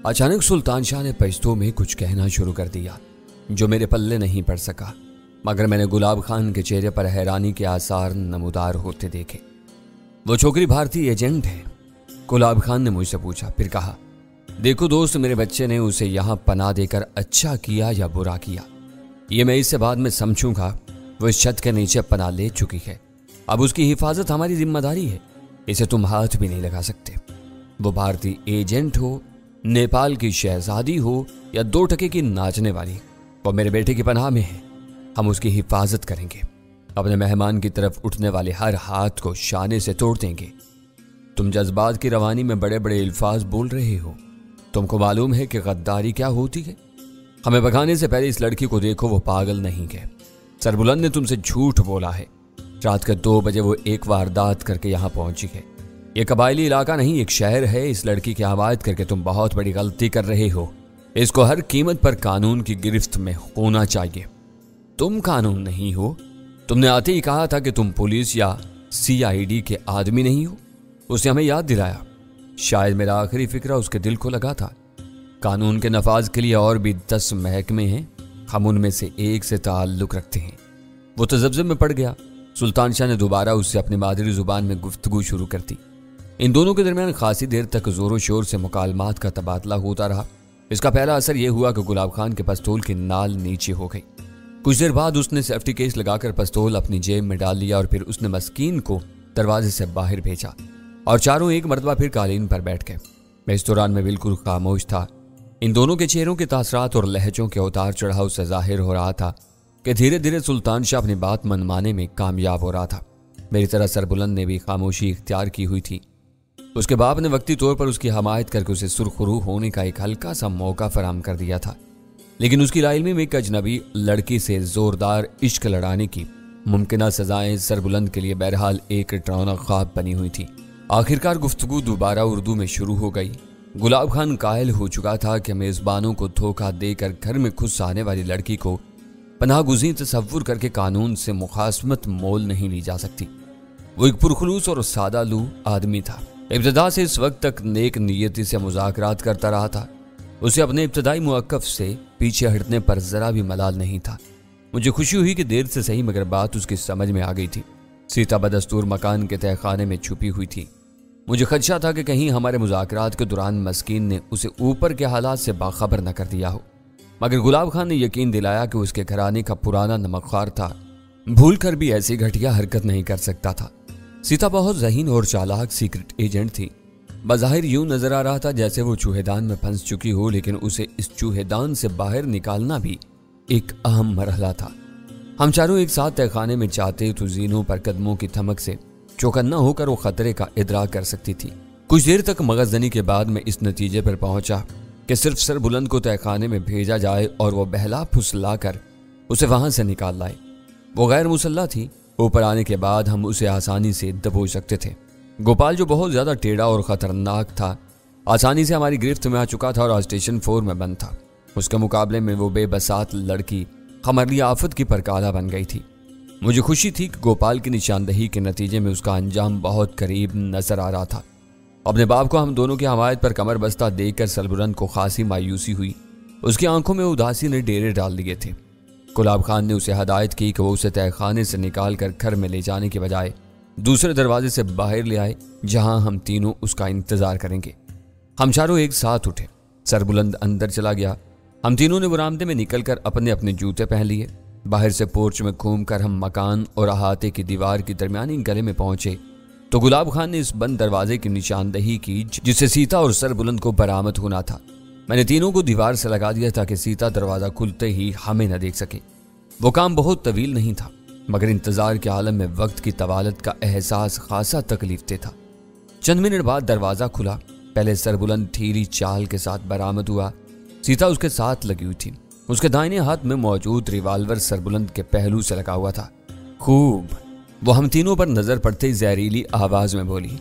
اچانک سلطان شاہ نے پشتو میں کچھ کہنا شروع کر دیا جو میرے پلے نہیں پڑ سکا، مگر میں نے گلاب خان کے چہرے پر حیرانی کے آثار نمودار ہوتے دیکھے۔ وہ چھوکری بھارتی ایجنٹ ہے؟ گلاب خان نے مجھ سے پوچھا، پھر کہا، دیکھو دوست، میرے بچے نے اسے یہاں پناہ دے کر اچھا کیا یا برا کیا، یہ میں اس سے بعد میں سمجھوں گا۔ وہ اس چھت کے نیچے پناہ لے چکی ہے، اب اس کی حفاظت ہماری ذمہ داری ہے، اسے تم ہاتھ بھی نہیں لگا سکتے۔ وہ بھارتی ایجنٹ ہو، نیپال کی شہزادی ہو یا 2 ٹکے کی ناچنے والی، وہ میرے بیٹے کی پناہ میں ہے، ہم اس کی حفاظت کریں گے، اپنے مہمان کی طرف اٹھنے والے ہر ہاتھ کو شانے سے توڑ دیں گے۔ تم جذبات کی روانی میں بڑے بڑے الفاظ بول رہے ہو، تم کو معلوم ہے کہ غداری کیا ہوتی ہے؟ ہمیں بھگانے سے پہلے اس لڑکی کو دیکھو، وہ پاگل نہیں ہے۔ سربلند نے تم سے جھوٹ بولا ہے، رات کے 2 بجے وہ ایک واردات کر کے یہاں پہنچی ہے۔ یہ قبائلی علاقہ نہیں، ایک شہر ہے، اس لڑکی کی حمایت کر کے تم بہت بڑی غلطی کر رہے ہو، اس کو ہر قیمت پر قانون کی گرفت میں ہونا چاہیے۔ تم قانون نہیں ہو، تم نے آتے ہی کہا تھا کہ تم پولیس یا CID کے آدمی نہیں ہو، اس نے ہمیں یاد دلایا۔ شاید میرا آخری فکرہ اس کے دل کو لگا تھا۔ قانون کے نفاذ کے لیے اور بھی 10 محکمے ہیں، ہم ان میں سے ایک سے تعلق رکھتے ہیں۔ وہ تذبذب میں پڑ گیا۔ سلطان شاہ نے دوبارہ اس سے اپنی مادری زبان میں گفتگو شروع کر دی۔ ان دونوں کے درمیان خاصی دیر تک زور و شور سے مکالمات کا تبادلہ ہوتا رہا۔ اس کا پہلا اثر یہ ہوا کہ گلاب خان کے پستول کی نال نیچے ہو گئی۔ کچھ دیر بعد اس نے سیفٹی کیس لگا کر پستول اپنی جیب میں ڈال لیا اور پھر اس نے مسکین کو دروازے سے باہر بھیجا اور چاروں ایک مرتبہ پھر قالین پر بیٹھ گئے۔ میں اس دوران میں بالکل خاموش تھا۔ ان دونوں کے چہروں کے تاثرات اور لہجوں کے اتار چڑھاؤ سے ظاہر ہو رہا تھا کہ دھیرے دھیرے سلطان شاہ اپنی بات منوانے میں کامیاب ہو رہا تھا۔ میری طرح سربلند نے بھی خاموشی اختیار کی ہوئی تھی۔ اس کے باپ نے وقتی طور پر اس کی حمایت کر کے اسے سرخرو ہونے کا ایک ہلکا سا موقع فراہم کر دیا تھا، لیکن اس کی لا علمی میں ایک اجنبی لڑکی سے زوردار عشق لڑانے کی ممکنہ سزائیں سربلند کے لیے بہرحال ایک ڈراؤنا خواب بنی ہوئی تھی۔ آخرکار گفتگو دوبارہ اردو میں شروع ہو گئی۔ گلاب خان قائل ہو چکا تھا کہ میزبانوں کو دھوکہ دے کر گھر میں گھس آنے والی لڑکی کو پناہ گزین تصور کر کے قانون سے مخاصمت مول نہیں لی جا سکتی۔ وہ ایک پرخلوص اور سادہ لو آدمی تھا، ابتدا سے اس وقت تک نیک نیتی سے مذاکرات کرتا رہا تھا۔ اسے اپنے ابتدائی موقف سے پیچھے ہٹنے پر ذرا بھی ملال نہیں تھا۔ مجھے خوشی ہوئی کہ دیر سے صحیح مگر بات اس کی سمجھ میں آ گئی تھی۔ سیتا بدستور مکان کے تہہ خانے میں چھپی ہوئی تھی۔ مجھے خدشہ تھا کہ کہیں ہمارے مذاکرات کے دوران مسکین نے اسے اوپر کے حالات سے باخبر نہ کر دیا ہو، مگر گلاب خان نے یقین دلایا کہ اس کے گھرانے کا پرانا نمکخوار تھا، بھول کر بھی ایسی گھٹیا حرکت نہیں کر سکتا تھا۔ سیتا بہت ذہین اور چالاک سیکرٹ ایجنٹ تھی۔ بظاہر یوں نظر آ رہا تھا جیسے وہ چوہے دان میں پھنس چکی ہو، لیکن اسے اس چوہے دان سے باہر نکالنا بھی ایک اہم مرحلہ تھا۔ ہم چاروں ایک ساتھ تہہ خانے میں جاتے تو زینوں پر قدموں کی تھمک سے چوکنا ہو کر وہ خطرے کا ادراک کر سکتی تھی۔ کچھ دیر تک مغز زنی کے بعد میں اس نتیجے پر پہنچا کہ صرف سربلند کو تہہ خانے میں بھیجا جائے اور وہ بہلا پھسلا کر اسے وہاں سے نکال لائے۔ وہ غیر مسلح تھی، اوپر آنے کے بعد ہم اسے آسانی سے دبوچ سکتے تھے۔ گوپال جو بہت زیادہ ٹیڑھا اور خطرناک تھا، آسانی سے ہماری گرفت میں آ چکا تھا اور اسٹیشن 4 میں بند تھا۔ اس کے مقابلے میں وہ بے بساط لڑکی قمرلی آفت کی پرکالہ بن گئی تھی۔ مجھے خوشی تھی کہ گوپال کی نشاندہی کے نتیجے میں اس کا انجام بہت قریب نظر آ رہا تھا۔ اپنے باپ کو ہم دونوں کی حمایت پر کمر بستہ دیکھ کر سربلند کو خاصی مایوسی ہوئی۔ اس کی آنکھوں میں اداسی نے ڈیرے ڈال دیے تھے۔ گلاب خان نے اسے ہدایت کی کہ وہ اسے تہہ خانے سے نکال کر گھر میں لے جانے کے بجائے دوسرے دروازے سے باہر لے آئے جہاں ہم تینوں اس کا انتظار کریں گے۔ ہم چاروں ایک ساتھ اٹھے، سربلند اندر چلا گیا۔ ہم تینوں نے برآمدے میں نکل کر اپنے اپنے جوتے پہن لیے۔ باہر سے پورچ میں گھوم کر ہم مکان اور احاطے کی دیوار کی درمیانی گلے میں پہنچے تو گلاب خان نے اس بند دروازے کی نشاندہی کی جسے سیتا اور سربلند کو برآمد ہونا تھا۔ میں نے تینوں کو دیوار سے لگا دیا تاکہ سیتا دروازہ کھلتے ہی ہمیں نہ دیکھ سکے۔ وہ کام بہت طویل نہیں تھا، مگر انتظار کے عالم میں وقت کی طوالت کا احساس خاصا تکلیف دہ تھا۔ چند منٹ بعد دروازہ کھلا۔ پہلے سربلند ٹھیری چال کے ساتھ برآمد ہوا، سیتا اس کے ساتھ لگی ہوئی تھی۔ اس کے دائیں ہاتھ میں موجود ریوالور سربلند کے پہلو سے لگا ہوا تھا۔ خوب، وہ ہم تینوں پر نظر پڑتے ہی زہریلی آواز میں بولی۔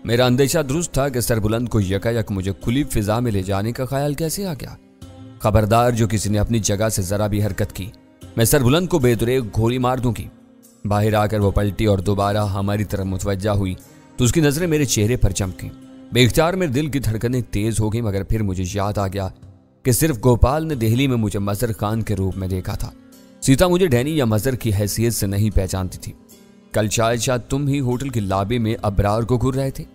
میرا اندیشہ درست تھا کہ سربلند کو یکایک مجھے کھلی فضا میں لے جانے کا خیال کیسے آ گیا۔ خبردار جو کسی نے اپنی جگہ سے ذرا بھی حرکت کی، میں سربلند کو بے دریغ گولی مار دوں گی۔ باہر آ کر وہ پلٹی اور دوبارہ ہماری طرف متوجہ ہوئی تو اس کی نظریں میرے چہرے پر چمکیں۔ बेख्तियार मेरे दिल की धड़कनें तेज हो गई, मगर फिर मुझे याद आ गया कि सिर्फ गोपाल ने दिल्ली में मुझे मजहर खान के रूप में देखा था। सीता मुझे डैनी या मजहर की हैसियत से नहीं पहचानती थी। कल शायद तुम ही होटल की लॉबी में अबरार को घूर रहे थे।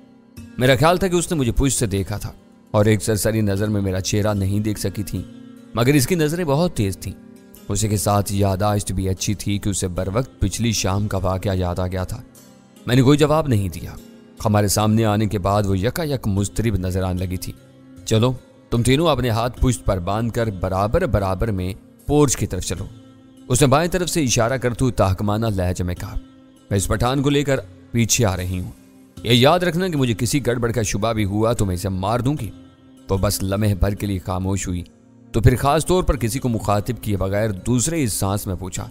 मेरा ख्याल था कि उसने मुझे पुष्ट से देखा था और एक सरसरी नजर में मेरा चेहरा नहीं देख सकी थी, मगर इसकी नजरें बहुत तेज थीं। उसी के साथ याददाश्त भी अच्छी थी कि उसे बर वक्त पिछली शाम का वाकया याद आ गया था। मैंने कोई जवाब नहीं दिया। हमारे सामने आने के बाद वो यकायक मुस्तरिब नजर आने लगी थी। चलो तुम तीनों अपने हाथ पुष्ट पर बांध कर बराबर बराबर में पोर्च की तरफ चलो। उसने बाएं तरफ से इशारा करते हुए ताहकमाना लहजे में कहा। मैं इस पठान को लेकर पीछे आ रही हूँ। ये याद रखना कि मुझे किसी गड़बड़ का शुबा भी हुआ तो मैं इसे मार दूंगी। वो बस लम्हे भर के लिए खामोश हुई, तो फिर खास तौर पर किसी को मुखातिब किए बगैर दूसरे इस सांस में पूछा,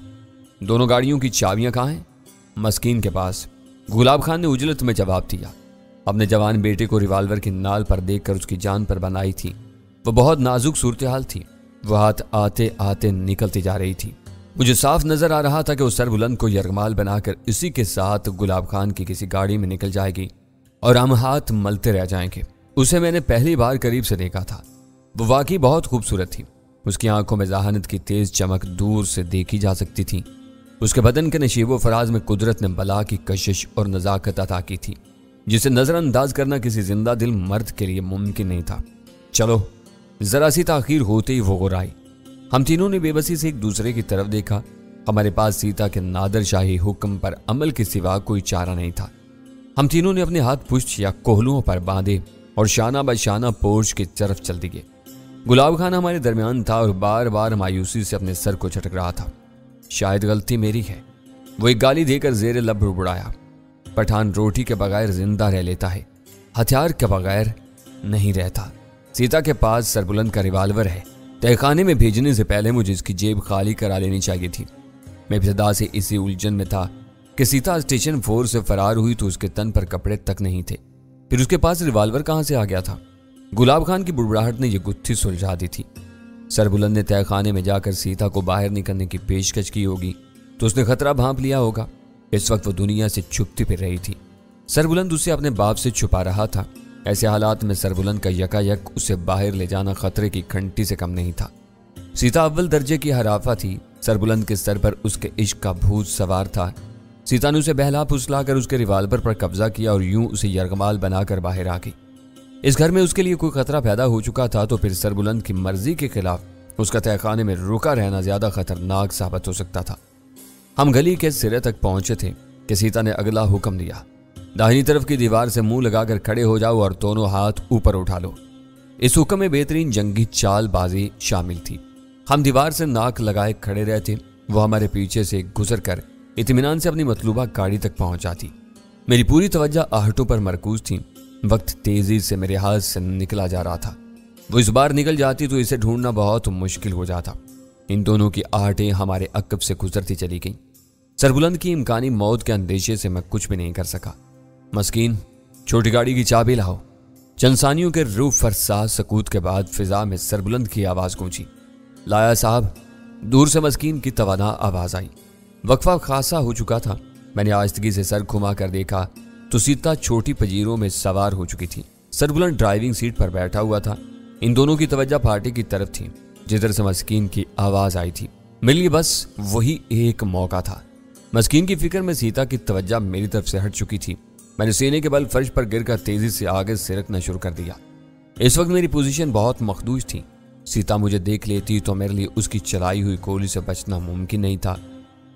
दोनों गाड़ियों की चाबियां कहाँ हैं? मस्कीन के पास, गुलाब खान ने उजलत में जवाब दिया। अपने जवान बेटे को रिवाल्वर की नाल पर देखकर उसकी जान पर बनाई थी। वो बहुत नाजुक सूरत हाल थी। वह हाथ आते आते निकलती जा रही थी। मुझे साफ नजर आ रहा था कि वो सरबुलंद को यरगमाल बनाकर इसी के साथ गुलाब खान की किसी गाड़ी में निकल जाएगी और हम हाथ मलते रह जाएंगे। उसे मैंने पहली बार करीब से देखा था। वो वाकई बहुत खूबसूरत थी। उसकी आंखों में जहानत की तेज चमक दूर से देखी जा सकती थी। उसके बदन के नशीबो फराज में कुदरत ने बला की कशिश और नजाकत अता की थी, जिसे नजरअंदाज करना किसी जिंदा दिल मर्द के लिए मुमकिन नहीं था। चलो, जरा सी ताखीर होते ही वो गुर्राई। हम तीनों ने बेबसी से एक दूसरे की तरफ देखा। हमारे पास सीता के नादर शाही हुक्म पर अमल के सिवा कोई चारा नहीं था। हम तीनों ने अपने हाथ पुष्ट या कोहलुओं पर बांधे और शाना बशाना पोर्च की तरफ चल दिए। गुलाब खान हमारे दरमियान था और बार बार मायूसी से अपने सर को झटक रहा था। शायद गलती मेरी है, वो एक गाली देकर जेरे लब बुड़बुड़ाया। पठान रोटी के बगैर जिंदा रह लेता है, हथियार के बगैर नहीं रहता। सीता के पास सरबुलंद का रिवाल्वर है। तहखाने में भेजने से पहले मुझे इसकी जेब खाली करा लेनी चाहिए थी। मैं इब्तिदा से इसी उलझन में था कि सीता स्टेशन 4 से फरार हुई तो उसके तन पर कपड़े तक नहीं थे। फिर उसके पास रिवाल्वर कहां से आ गया था? गुलाब खान की बुड़बुड़ाहट ने यह गुत्थी सुलझा दी थी। सरबुलंद ने तहखाने में जाकर सीता को बाहर निकलने की पेशकश की होगी तो उसने खतरा भांप लिया होगा। इस वक्त वो दुनिया से छुपती फिर रही थी। सरबुलंद उसे अपने बाप से छुपा रहा था। ऐसे हालात में सरबुलंद का यकायक उसे बाहर ले जाना खतरे की घंटी से कम नहीं था। सीता अव्वल दर्जे की हराफा थी। सरबुलंद के सर पर उसके इश्क का भूत सवार था। सीता ने उसे बहला फुसलाकर उसके रिवाल्वर पर कब्जा किया और यूं उसे यरगमाल बनाकर बाहर आ गई। इस घर में उसके लिए कोई खतरा पैदा हो चुका था तो फिर सरबुलंद की मर्जी के खिलाफ उसका तहखाने में रुका रहना ज्यादा खतरनाक साबित हो सकता था। हम गली के सिरे तक पहुंचे थे कि सीता ने अगला हुक्म दिया, दाहिनी तरफ की दीवार से मुंह लगाकर खड़े हो जाओ और दोनों हाथ ऊपर उठा लो। इस हुक्म में बेहतरीन जंगी चालबाजी शामिल थी। हम दीवार से नाक लगाए खड़े रहते। वो हमारे पीछे से गुजर कर इत्मीनान से अपनी मतलूबा गाड़ी तक पहुंच जाती। मेरी पूरी तवज्जो आहटों पर मरकूज थी। वक्त तेजी से मेरे हाथ से निकला जा रहा था। वो इस बार निकल जाती तो इसे ढूंढना बहुत मुश्किल हो जाता। इन दोनों की आहटें हमारे अक्ब से गुजरती चली गईं। सरबुलंद की इम्कानी मौत के अंदेशे से मैं कुछ भी नहीं कर सका। मस्कीन, छोटी गाड़ी की चाबी लाओ। चंद सानियों के रूह फरसा सकूत के बाद फिजा में सरबुलंद की आवाज गूंजी। लाया साहब। दूर से मस्कीन की तवाना आवाज आई। वक्फा खासा हो चुका था। मैंने आहिस्तगी से सर घुमा कर देखा तो सीता छोटी पजीरों में सवार हो चुकी थी। सरबुलंद ड्राइविंग सीट पर बैठा हुआ था। इन दोनों की तवज्जो पार्टी की तरफ थी जिधर से मस्कीन की आवाज आई थी। मेरे लिए बस वही एक मौका था। मस्कीन की फिक्र में सीता की तवज्जो मेरी तरफ से हट चुकी थी। मैंने सीने के बल फर्श पर गिरकर तेजी से आगे सिरकना शुरू कर दिया। इस वक्त मेरी पोजीशन बहुत मखदूज थी। सीता मुझे देख लेती तो मेरे लिए उसकी चलाई हुई गोली से बचना मुमकिन नहीं था।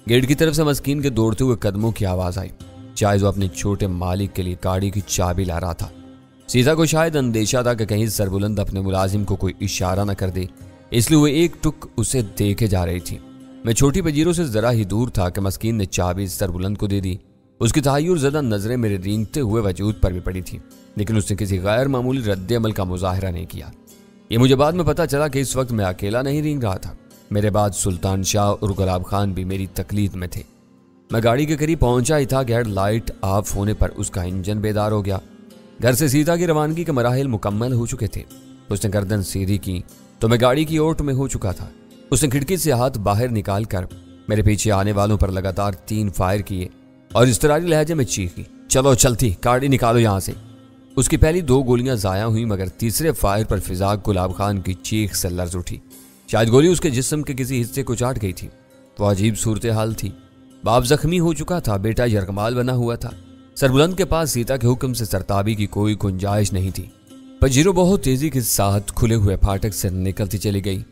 गेट की तरफ से मस्कीन के दौड़ते हुए कदमों की आवाज आई। शायद वो अपने छोटे मालिक के लिए गाड़ी की चाबी ला रहा था। सीता को शायद अंदेशा था कि कहीं सरबुलंद अपने मुलाजिम को कोई इशारा न कर दे, इसलिए वो एक टुक उसे देखे जा रही थी। मैं छोटी पजीरों से जरा ही दूर था कि मस्कीन ने चाबी सरबुलंद को दे दी। उसकी तहायुर ज़दा नजरें मेरे रेंगते हुए वजूद पर भी पड़ी थी, लेकिन उसने किसी गैर मामूली रद्द अमल का मुजाहरा नहीं किया। ये मुझे बाद में पता चला कि इस वक्त मैं अकेला नहीं रेंग रहा था। मेरे बाद सुल्तान शाह और गुलाब खान भी मेरी तकलीद में थे। मैं गाड़ी के करीब पहुंचा ही था कि हेडलाइट ऑफ होने पर उसका इंजन बेदार हो गया। घर से सीता की रवानगी के मराहिल मुकम्मल हो चुके थे। उसने गर्दन सीधी की तो मैं गाड़ी की ओट में हो चुका था। उसने खिड़की से हाथ बाहर निकाल कर मेरे पीछे आने वालों पर लगातार 3 फायर किए और इस्तरारी लहजे में चीखी, चलो चलती, गाड़ी निकालो यहाँ से। उसकी पहली 2 गोलियां ज़ाया हुई, मगर तीसरे फायर पर फिजा गुलाब खान की चीख से लर्ज उठी। शायद गोली उसके जिस्म के किसी हिस्से को चाट गई थी। तो अजीब सूरत हाल थी। बाप जख्मी हो चुका था, बेटा यरगमाल बना हुआ था। सरबुलंद के पास सीता के हुक्म से सरताबी की कोई गुंजाइश नहीं थी। पजीरो बहुत तेजी के साथ खुले हुए फाटक से निकलती चली गई।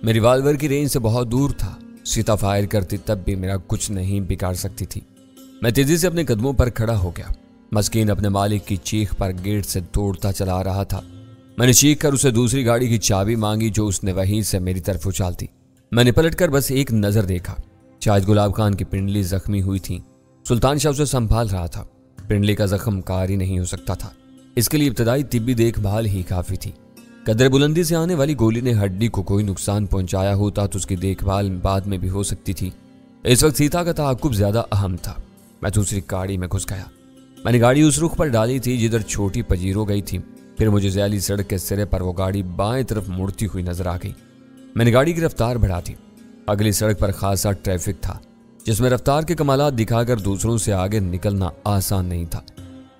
मैं रिवाल्वर की रेंज से बहुत दूर था। सीता फायर करती तब भी मेरा कुछ नहीं बिगाड़ सकती थी। मैं तेजी से अपने कदमों पर खड़ा हो गया। मस्कीन अपने मालिक की चीख पर गेट से दौड़ता चला रहा था। मैंने चीख कर उसे दूसरी गाड़ी की चाबी मांगी जो उसने वहीं से मेरी तरफ उछालती। मैंने पलटकर बस एक नजर देखा। शायद गुलाब खान की पिंडली जख्मी हुई थी। सुल्तान शाह उसे संभाल रहा था। पिंडली का जख्म कारी नहीं हो सकता था। इसके लिए इब्तदाई तिब्बी देखभाल ही काफी थी। कदर बुलंदी से आने वाली गोली ने हड्डी को कोई नुकसान पहुंचाया होता तो उसकी देखभाल बाद में भी हो सकती थी। इस वक्त सीता का ताकुब ज्यादा अहम था। मैं दूसरी गाड़ी में घुस गया। मैंने गाड़ी उस रुख पर डाली थी जिधर छोटी पजीरो गई थी। फिर मुझे ज़ैली सड़क के सिरे पर वो गाड़ी बाएं तरफ मुड़ती हुई नजर आ गई। मैंने गाड़ी की रफ्तार बढ़ा दी। अगली सड़क पर खासा ट्रैफिक था, जिसमें रफ्तार के कमालात दिखाकर दूसरों से आगे निकलना आसान नहीं था।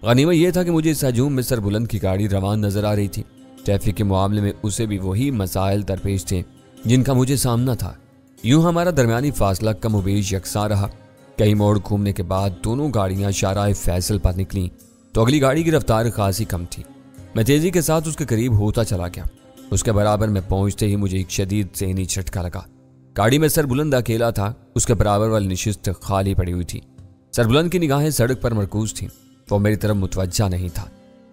गनीमत यह था कि मुझे इस हजूम में सरबुलंद की गाड़ी रवान नजर आ रही थी। ट्रैफिक के मामले में उसे भी वही मसाइल दरपेश थे जिनका मुझे सामना था। यूं हमारा दरमियानी फासला कमोबेश यकसा रहा। कई मोड़ घूमने के बाद दोनों गाड़ियां शाहराह फैसल पर निकली तो अगली गाड़ी की रफ्तार खासी कम थी। मैं तेजी के साथ उसके करीब होता चला गया। उसके बराबर में पहुंचते ही मुझे एक शदीद ज़हनी झटका लगा। गाड़ी में सरबुलंद अकेला था। उसके बराबर वाली नशिस्त खाली पड़ी हुई थी। सरबुलंद की निगाहें सड़क पर मरकूज थीं। वो मेरी तरफ मुतवज्जा नहीं था।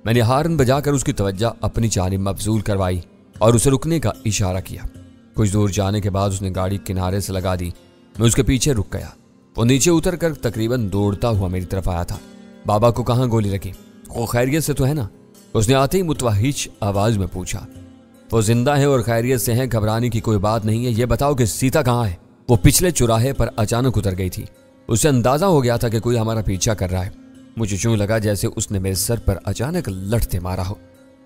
मैंने हार्न बजाकर उसकी तवज्जो अपनी जानिब मबजूल करवाई और उसे रुकने का इशारा किया। कुछ दूर जाने के बाद उसने गाड़ी किनारे से लगा दी। मैं उसके पीछे रुक गया। वो नीचे उतर कर तकरीबन दौड़ता हुआ मेरी तरफ आया था। बाबा को कहाँ गोली लगी? वो खैरियत से तो है ना? उसने आते ही मुतवहिश आवाज में पूछा। वो जिंदा है और खैरियत से है, घबराने की कोई बात नहीं है। ये बताओ कि सीता कहाँ है? वो पिछले चौराहे पर अचानक उतर गई थी। उसे अंदाजा हो गया था कि कोई हमारा पीछा कर रहा है। मुझे यूं लगा जैसे उसने मेरे सर पर अचानक लठते मारा हो।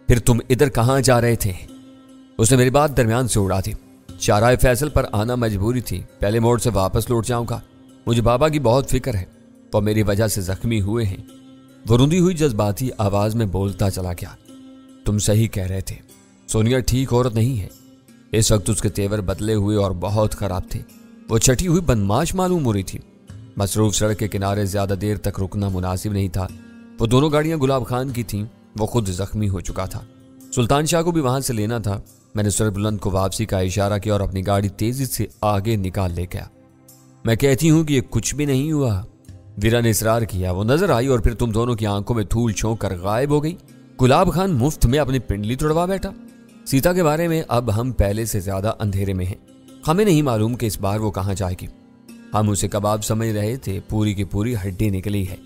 फिर तुम इधर कहाँ जा रहे थे? उसने मेरी बात दरमियान से उड़ा दी। शाहराह फैसल पर आना मजबूरी थी। पहले मोड़ से वापस लौट जाऊंगा। मुझे बाबा की बहुत फिक्र है। वो मेरी वजह से जख्मी हुए हैं। वो रुंधी हुई जज्बाती आवाज में बोलता चला गया। तुम सही कह रहे थे। सोनिया ठीक औरत नहीं है। इस वक्त उसके तेवर बदले हुए और बहुत खराब थे। वो छठी हुई बदमाश मालूम हो रही थी। मसरूफ सड़क के किनारे ज्यादा देर तक रुकना मुनासिब नहीं था। वो दोनों गाड़ियां गुलाब खान की थीं। वो खुद जख्मी हो चुका था। सुल्तान शाह को भी वहां से लेना था। मैंने सरबुलंद को वापसी का इशारा किया और अपनी गाड़ी तेजी से आगे निकाल ले गया। मैं कहती हूं कि ये कुछ भी नहीं हुआ। वीरा ने इसरार किया। वो नजर आई और फिर तुम दोनों की आंखों में धूल छोंक कर गायब हो गई। गुलाब खान मुफ्त में अपनी पिंडली तोड़वा बैठा। सीता के बारे में अब हम पहले से ज्यादा अंधेरे में हैं। हमें नहीं मालूम कि इस बार वो कहाँ जाएगी। हम उसे कबाब समझ रहे थे, पूरी की पूरी हड्डी निकली है।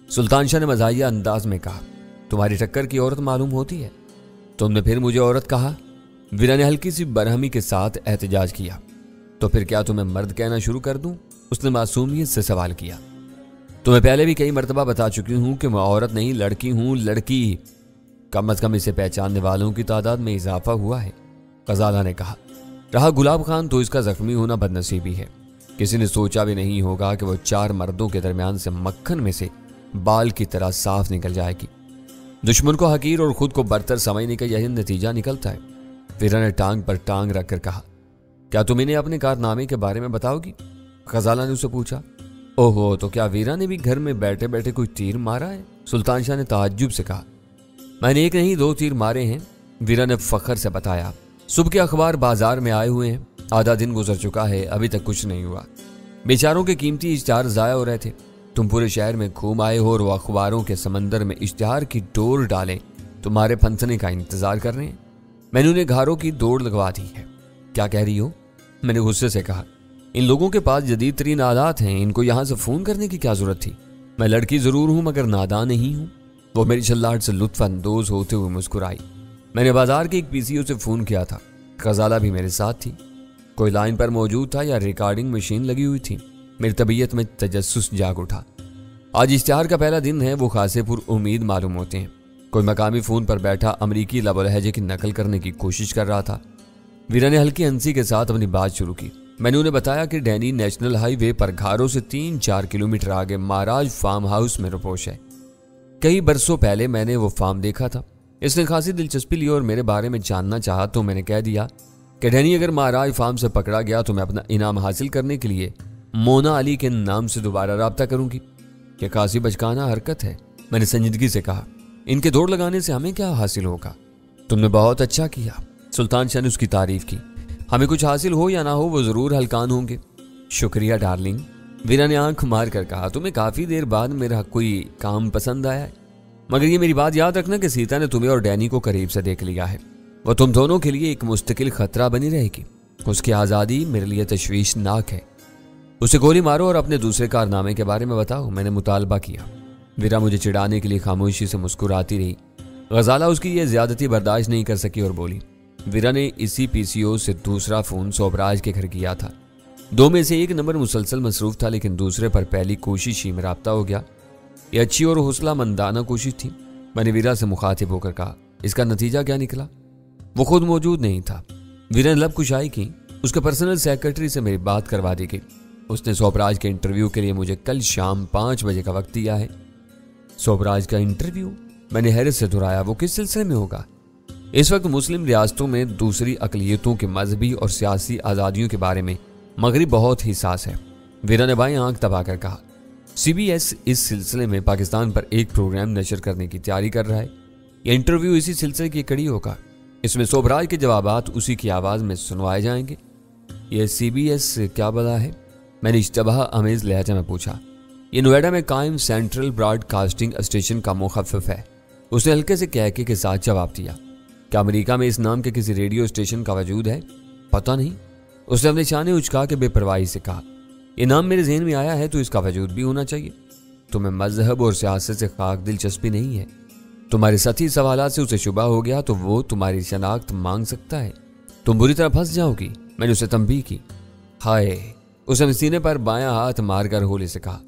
सुल्तान शाह ने मजाहिया अंदाज में कहा। तुम्हारी टक्कर की औरत मालूम होती है। तुमने फिर मुझे औरत कहा। वीरा ने हल्की सी बरहमी के साथ एहतजाज किया। तो फिर क्या तुम्हें मर्द कहना शुरू कर दूं? उसने मासूमियत से सवाल किया। तुम्हें पहले भी कई मर्तबा बता चुकी हूं कि मैं औरत नहीं, लड़की हूं, लड़की। कम अज कम इसे पहचानने वालों की तादाद में इजाफा हुआ है, गजाला ने कहा। रहा गुलाब खान तो इसका जख्मी होना बदनसीबी है। किसी ने सोचा भी नहीं होगा कि वो 4 मर्दों के दरमियान से मक्खन में से बाल की तरह साफ निकल जाएगी। दुश्मन को हकीर और खुद को बरतर समझने का यही नतीजा निकलता है। वीरा ने टांग पर टांग रखकर कहा। क्या तुम इन्हें अपने कारनामे के बारे में बताओगी? गजाला ने उसे पूछा। ओहो, तो क्या वीरा ने भी घर में बैठे बैठे कोई तीर मारा है? सुल्तान शाह ने ताज्जुब से कहा। मैंने एक नहीं 2 तीर मारे हैं, वीरा ने फख्र से बताया। सुबह के अखबार बाजार में आए हुए हैं। आधा दिन गुजर चुका है, अभी तक कुछ नहीं हुआ। बेचारों के कीमती इश्तिहार जाया हो रहे थे। तुम पूरे शहर में घूम आए हो और वो अखबारों के समंदर में इश्तिहार की डोर डाले तुम्हारे फंसने का इंतजार कर रहे हैं। मैंने उन्हें घारों की दौड़ लगवा दी है। क्या कह रही हो? मैंने गुस्से से कहा। इन लोगों के पास जदीद तरीन आलात हैं, इनको यहां से फोन करने की क्या जरूरत थी? मैं लड़की जरूर हूं मगर नादान नहीं हूं। वो मेरी चिल्लाहट से लुत्फ अंदोज होते हुए मुस्कुराई। मैंने बाजार के एक पीसीओ से फोन किया था। गजाला भी मेरे साथ थी। कोई लाइन पर मौजूद था या रिकॉर्डिंग मशीन लगी हुई थी। मेरी तबीयत में तजस्सुस जाग उठा। आज इश्तिहार का पहला दिन है। वो खासे पुर उम्मीद मालूम होते हैं। कोई मकामी फोन पर बैठा अमरीकी लबो लहजे की नकल करने की कोशिश कर रहा था। वीरा ने हल्की हंसी के साथ अपनी बात शुरू की। मैंने उन्हें बताया कि डैनी नेशनल हाईवे पर घारों से 3-4 किलोमीटर आगे महाराज फार्म हाउस में रुपोश है। कई बरसों पहले मैंने वो फार्म देखा था। इसने खासी दिलचस्पी ली और मेरे बारे में जानना चाहा तो मैंने कह दिया कि डैनी, अगर महाराज फार्म से पकड़ा गया तो मैं अपना इनाम हासिल करने के लिए मोना अली के नाम से दोबारा राब्ता करूंगी। यह खासी बचकाना हरकत है। मैंने संजीदगी से कहा, इनके दौड़ लगाने से हमें क्या हासिल होगा? तुमने बहुत अच्छा किया। सुल्तान शाह ने उसकी तारीफ की। हमें कुछ हासिल हो या ना हो, वो जरूर हलकान होंगे। शुक्रिया डार्लिंग, वीरा ने आंख मार कर कहा। तुम्हें काफी देर बाद मेरा कोई काम पसंद आया है, मगर ये मेरी बात याद रखना कि सीता ने तुम्हें और डैनी को करीब से देख लिया है। वो तुम दोनों के लिए एक मुस्तकिल खतरा बनी रहेगी। उसकी आज़ादी मेरे लिए तशवीशनाक है। उसे गोली मारो और अपने दूसरे कारनामे के बारे में बताओ, मैंने मुतालबा किया। वीरा मुझे चिढ़ाने के लिए खामोशी से मुस्कुराती रही। गजाला उसकी ये ज्यादती बर्दाश्त नहीं कर सकी और बोली। वीरा ने इसी पीसीओ से दूसरा फोन सोबराज के घर किया था। दो में से एक नंबर मुसलसल मसरूफ था, लेकिन दूसरे पर पहली कोशिश ही में राब्ता हो गया। यह अच्छी और हौसला मंदाना कोशिश थी। मैंने वीरा से मुखातिब होकर कहा, इसका नतीजा क्या निकला? वो खुद मौजूद नहीं था। वीरा ने लब कुशाई की। उसके पर्सनल सेक्रेटरी से मेरी बात करवा दी गई। उसने सोबराज के इंटरव्यू के लिए मुझे कल शाम 5 बजे का वक्त दिया है। सोबराज का इंटरव्यू? मैंने हैरत से दोहराया। वो किस सिलसिले में होगा? इस वक्त मुस्लिम रियासतों में दूसरी अकलियतों के मजहबी और सियासी आज़ादियों के बारे में मगरिब बहुत ही सास है। वीरा ने बाएं आंख दबाकर कहा। CBS इस सिलसिले में पाकिस्तान पर एक प्रोग्राम नशर करने की तैयारी कर रहा है। यह इंटरव्यू इसी सिलसिले की कड़ी होगा। इसमें सोबराज के जवाबात उसी की आवाज़ में सुनवाए जाएंगे। यह CBS क्या बला है? मैंने इश्तबाह अमेज लहजा में पूछा। ये नोएडा में कायम सेंट्रल ब्रॉडकास्टिंग स्टेशन का मुखफ़िफ है। उसने हल्के से कहके के साथ जवाब दिया। क्या अमेरिका में इस नाम के किसी रेडियो स्टेशन का वजूद है? पता नहीं। उसने अपने शाने उचका के बेपरवाही से कहा, ये नाम मेरे ज़हन में आया है तो इसका वजूद भी होना चाहिए। तुम्हें मजहब और सियासत से खाक दिलचस्पी नहीं है। तुम्हारे सती सवालात से उसे शुबा हो गया तो वो तुम्हारी शनाख्त मांग सकता है। तुम बुरी तरह फंस जाओगी। मैंने उसे तंबीह की। हाय, उसने सीने पर बायां हाथ मारकर होले से कहा,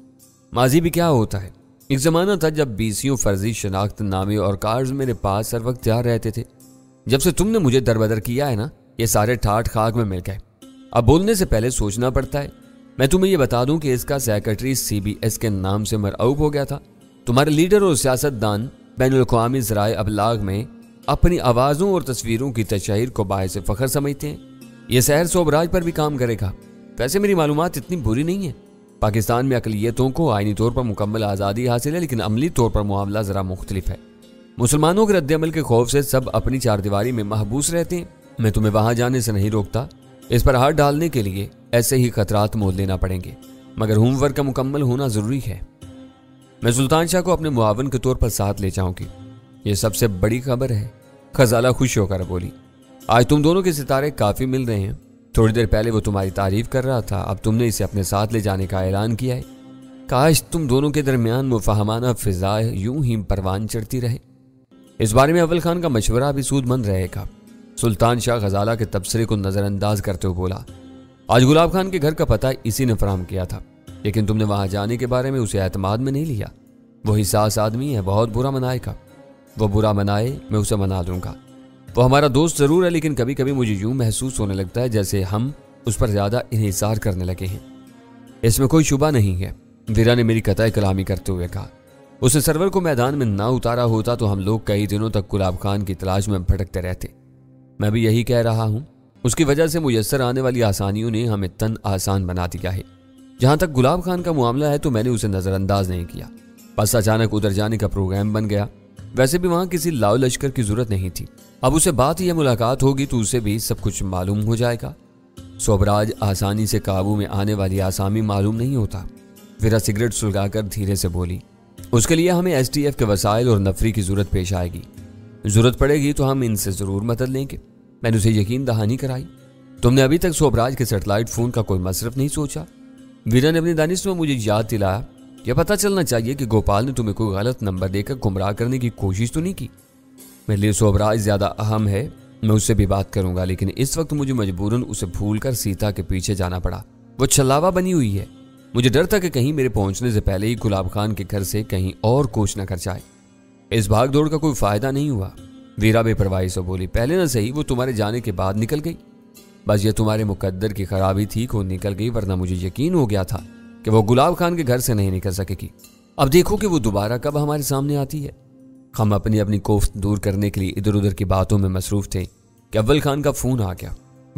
माजी भी क्या होता है? एक जमाना था जब 20 फर्जी शनाख्त नामे और कार्ड्स मेरे पास हर वक्त तैयार रहते थे। जब से तुमने मुझे दरबदर किया है ना, ये सारे ठाठ खाक में मिल गए। अब बोलने से पहले सोचना पड़ता है। मैं तुम्हें ये बता दूं कि इसका सेक्रेटरी CBS के नाम से मरऊब हो गया था। तुम्हारे लीडर और सियासतदान बैनुल-अक़वामी ज़राए अबलाग में अपनी आवाज़ों और तस्वीरों की तशहीर को बायस फख्र समझते हैं। यह शहर सोबराज पर भी काम करेगा। वैसे मेरी मालूमात इतनी बुरी नहीं है। पाकिस्तान में अक़लियतों को आईनी तौर पर मुकम्मल आज़ादी हासिल है, लेकिन अमली तौर पर मामला ज़रा मुख्तलिफ है। मुसलमानों के रद्द-ए-अमल के खौफ से सब अपनी चारदीवारी में महबूस रहते हैं। मैं तुम्हें वहां जाने से नहीं रोकता। इस पर हाथ डालने के लिए ऐसे ही खतरात मोल लेना पड़ेंगे, मगर होमवर्क का मुकम्मल होना जरूरी है। मैं सुल्तान शाह को अपने मुआवन के तौर पर साथ ले जाऊंगी। यह सबसे बड़ी खबर है। खजाला खुश होकर बोली, आज तुम दोनों के सितारे काफी मिल रहे हैं। थोड़ी देर पहले वो तुम्हारी तारीफ कर रहा था, अब तुमने इसे अपने साथ ले जाने का ऐलान किया है। काश तुम दोनों के दरमियान मुफाहमाना फिजा यूं ही परवान चढ़ती रहे। इस बारे में अव्वल खान का मशवरा भी सूदमंद रहेगा। सुल्तान शाह गजाला के तबसरे को नजरअंदाज करते हुए बोला, आज गुलाब खान के घर का पता इसी ने फराहम किया था, लेकिन तुमने वहां जाने के बारे में उसे एतमाद में नहीं लिया। वो हिसास आदमी है, बहुत बुरा मनाएगा। वो बुरा मनाए, मैं उसे मना दूंगा। वो हमारा दोस्त जरूर है, लेकिन कभी कभी मुझे यूं महसूस होने लगता है जैसे हम उस पर ज्यादा इन्हिसार करने लगे हैं। इसमें कोई शुबा नहीं है, वीरा ने मेरी कतई कलामी करते हुए कहा। उसे सरवर को मैदान में ना उतारा होता तो हम लोग कई दिनों तक गुलाब खान की तलाश में भटकते रहते। मैं भी यही कह रहा हूं। उसकी वजह से मुयस्सर आने वाली आसानियों ने हमें तन आसान बना दिया है। जहां तक गुलाब खान का मामला है तो मैंने उसे नजरअंदाज नहीं किया, बस अचानक उधर जाने का प्रोग्राम बन गया। वैसे भी वहां किसी लाव लश्कर की जरूरत नहीं थी। अब उसे बात या मुलाकात होगी तो उसे भी सब कुछ मालूम हो जाएगा। सोबराज आसानी से काबू में आने वाली आसामी मालूम नहीं होता। वीरा सिगरेट सुलगाकर धीरे से बोली, उसके लिए हमें STF के वसाइल और नफरी की जरूरत पेश आएगी। जरूरत पड़ेगी तो हम इनसे जरूर मदद लेंगे। मैंने उसे यकीन दहानी कराई। तुमने अभी तक सोबराज के सैटेलाइट फोन का कोई मसरफ नहीं सोचा। वीरा ने अपनी दानिश में मुझे याद दिलाया, यह पता चलना चाहिए कि गोपाल ने तुम्हें कोई गलत नंबर देकर गुमराह करने की कोशिश तो नहीं की। मेरे लिए सोबराज ज्यादा अहम है। मैं उससे भी बात करूंगा, लेकिन इस वक्त मुझे मजबूरन उसे भूलकर सीता के पीछे जाना पड़ा। वो छलावा बनी हुई है। मुझे डर था कि कहीं मेरे पहुंचने से पहले ही गुलाब खान के घर से कहीं और कूच न कर जाए। इस भाग दौड़ का कोई फायदा नहीं हुआ। वीरा बेपरवाही से बोली, पहले ना सही वो तुम्हारे जाने के बाद निकल गई। बस ये तुम्हारे मुकद्दर की खराबी थी कि वो निकल गई, वरना मुझे यकीन हो गया था कि वो गुलाब खान के घर से नहीं निकल सकेगी। اب دیکھو کہ وہ دوبارہ کب ہمارے سامنے آتی ہے۔ ہم اپنی اپنی کوفت دور کرنے کے لیے ادھر ادھر کی باتوں میں مصروف تھے کہ اول خان کا فون آ گیا۔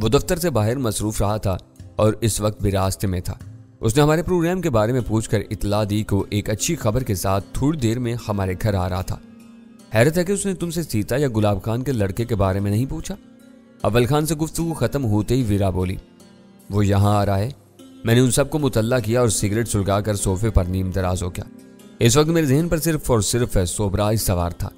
وہ دفتر سے باہر مصروف رہا تھا اور اس وقت بھی راستے میں تھا۔ اس نے ہمارے پروگرام کے بارے میں پوچھ کر اطلاع دی کہ وہ ایک اچھی خبر کے ساتھ تھوڑی دیر میں ہمارے گھر آ رہا تھا۔ حیرت ہے کہ اس نے تم سے سیتا یا گلاب خان کے لڑکے کے بارے میں نہیں پوچھا۔ اول خان سے گفتگو ختم ہوتے ہی ویرا بولی، وہ یہاں آ رہا ہے۔ میں نے ان سب کو مطلع کیا اور سگریٹ سلگا کر صوفے پر نیم دراز ہو گیا۔ اس وقت میرے ذہن پر صرف اور صرف سوبراج سوار تھا۔